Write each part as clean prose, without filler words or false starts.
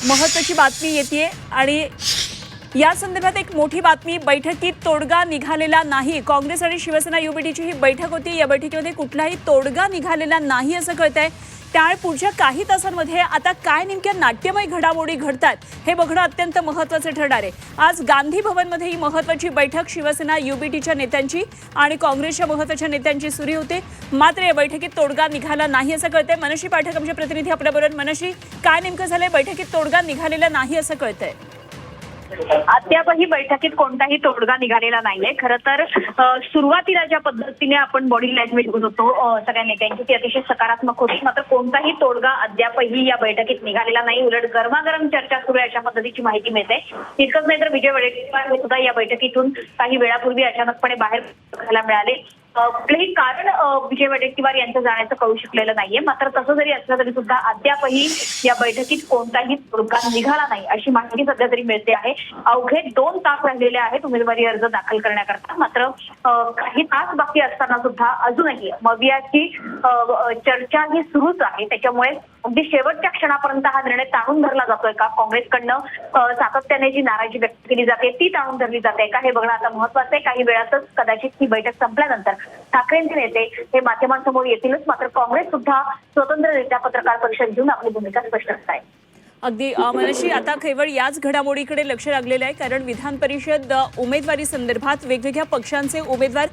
महत्त्वाची बातमी येते आणि या संदर्भात एक मोठी बातमी, बैठकीत तोडगा निघालेला नाही। काँग्रेस आणि शिवसेना युबीटीची ही बैठक होती। या बैठकीमध्ये कुठलाही तोडगा निघालेला नाही असं कळतंय। त्यामुळे पुढच्या काही तासांमध्ये आता काय नेमक्या नाट्यमय घडामोडी घडतात हे बघणं अत्यंत महत्त्वाचं ठरणार आहे। आज गांधी भवनमध्ये ही महत्त्वाची बैठक शिवसेना युबीटीच्या नेत्यांची आणि काँग्रेसच्या महत्त्वाच्या नेत्यांची सुरू होते। मात्र या बैठकीत तोडगा निघाला नाही असं कळतंय। मनश्री पाठक आमचे प्रतिनिधी आपल्याबरोबर। मनश्री, काय नेमकं झालंय? बैठकीत तोडगा निघालेला नाही असं कळतंय। अद्यापही बैठकीत कोणताही तोडगा निघालेला नाहीये। खरं तर सुरुवातीला ज्या पद्धतीने आपण बॉडी लँग्वेज बघत होतो सगळ्या नेत्यांची ती अतिशय सकारात्मक होती, मात्र कोणताही तोडगा अद्यापही या बैठकीत निघालेला नाही। उलट गरमागरम चर्चा सुरू आहे अशा पद्धतीची माहिती मिळते। इतकंच नाही तर विजय वडेट्टीवार हे सुद्धा या बैठकीतून काही वेळापूर्वी अचानकपणे बाहेर पडायला मिळाले। कुठलेही कारण विजय वडेट्टीवार यांचं जाण्याचं कळू शकलेलं नाहीये। मात्र तसं जरी असलं तरी सुद्धा अद्यापही या बैठकीत कोणताही तोडगा निघाला नाही अशी माहिती सध्या तरी मिळते आहे। अवघे 2 तास राहिलेले आहेत उमेदवारी अर्ज दाखल करण्याकरता, मात्र काही तास बाकी असताना सुद्धा अजूनही मवियाची चर्चा ही सुरूच आहे। त्याच्यामुळे अगदी शेवटच्या क्षणापर्यंत हा निर्णय ताणून धरला जातोय का? काँग्रेसकडनं सातत्याने जी नाराजी व्यक्त केली जाते ती ताणून धरली जाते का, हे बघणं आता महत्त्वाचं आहे। काही वेळातच कदाचित ही बैठक संपल्यानंतर ठाकरेंचे नेते हे माध्यमांसमोर येतीलच, मात्र काँग्रेस सुद्धा स्वतंत्ररित्या पत्रकार परिषद घेऊन आपली भूमिका स्पष्ट करत आहे। अगदी मनश्री, आता केवळ याच घडामोडीकडे लक्ष लागलेलं आहे, कारण विधान परिषद उमेदवारी संदर्भात वेगवेगळ्या पक्षांचे उमेदवार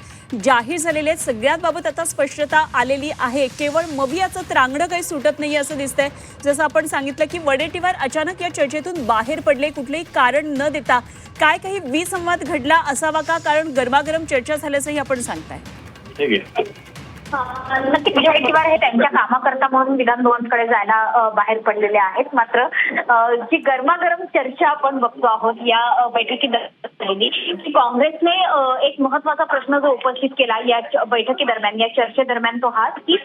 जाहीर झालेले आहेत। सगळ्यांबाबत आता स्पष्टता आलेली आहे। केवळ मवियाचं त्रांगडं काही सुटत नाही असं दिसतंय। जसं आपण सांगितलं की वडेट्टीवार अचानक या चर्चेतून बाहेर पडले, कुठलेही कारण न देता। काय काही विसंवाद घडला असावा का? कारण गरमागरम चर्चा झाल्याचंही आपण सांगताय। नक्की विजय वडेट्टीवार हे त्यांच्या कामाकरता म्हणून विधान भवनकडे जायला बाहेर पडलेले आहेत। मात्र जी गरमागरम चर्चा आपण बघतो आहोत या बैठकीत की काँग्रेसने एक महत्त्वाचा प्रश्न जो उपस्थित केला या बैठकीदरम्यान, या चर्चेदरम्यान, तो हा की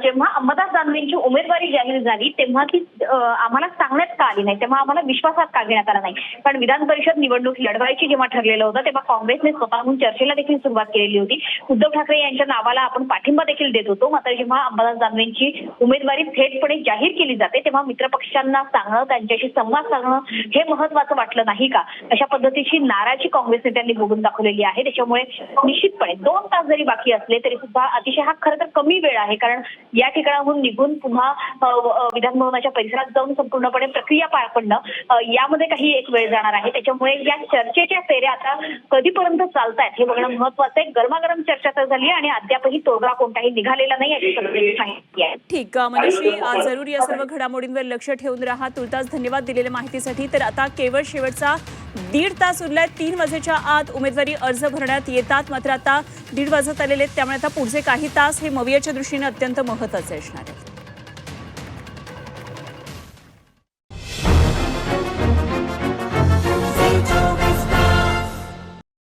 जेव्हा अंबादास दानवेंची उमेदवारी जाहीर झाली तेव्हा ती आम्हाला सांगण्यात का आली नाही, तेव्हा आम्हाला विश्वासात का घेण्यात आला नाही। कारण विधान परिषद निवडणूक लढवायची जेव्हा ठरलेलं होतं तेव्हा काँग्रेसने स्वतःहून चर्चेला देखील सुरुवात केलेली होती। उद्धव ठाकरे यांच्या नावाला आपण पाठिंबा देखील देत होतो। मात्र जेव्हा अंबादास दानवेंची उमेदवारी थेटपणे जाहीर केली जाते तेव्हा मित्रपक्षांना सांगणं, त्यांच्याशी संवाद साधणं हे महत्त्वाचं वाटलं नाही का, अशा पद्धतीची नाराजी काँग्रेस नेत्यांनी बघून दाखवलेली आहे। त्याच्यामुळे निश्चितपणे 2 तास जरी बाकी असले तरी सुद्धा अतिशय हा खरं तर कमी वेळ आहे, कारण या ठिकाणाहून निघून पुन्हा विधान भवनाच्या परिसरात जाऊन संपूर्णपणे प्रक्रिया पार पडणं यामध्ये काही एक वेळ जाणार आहे। त्याच्यामुळे या चर्चेच्या फेऱ्या आता कधीपर्यंत चालतायत हे बघणं महत्त्वाचं आहे। गरमागरम चर्चा तर झाली आणि अद्यापही तोडगा कोणताही निघालेला नाही अशी माहिती आहे। ठीक, मनश्री, जरूर या सर्व घडामोडींवर लक्ष ठेवून राहा। तुर्तास धन्यवाद दिलेल्या माहितीसाठी। तर आता केवळ शेवटचा 1.5 तास उरलाय। 3 वाजेच्या आत उमेदवारी अर्ज भरण्यात येतात, मात्र आता 1:30 वाजत आलेले आहेत। त्यामुळे आता पुढचे काही तास हे मवियाच्या दृष्टीने अत्यंत महत्त्वाचे असणार आहेत।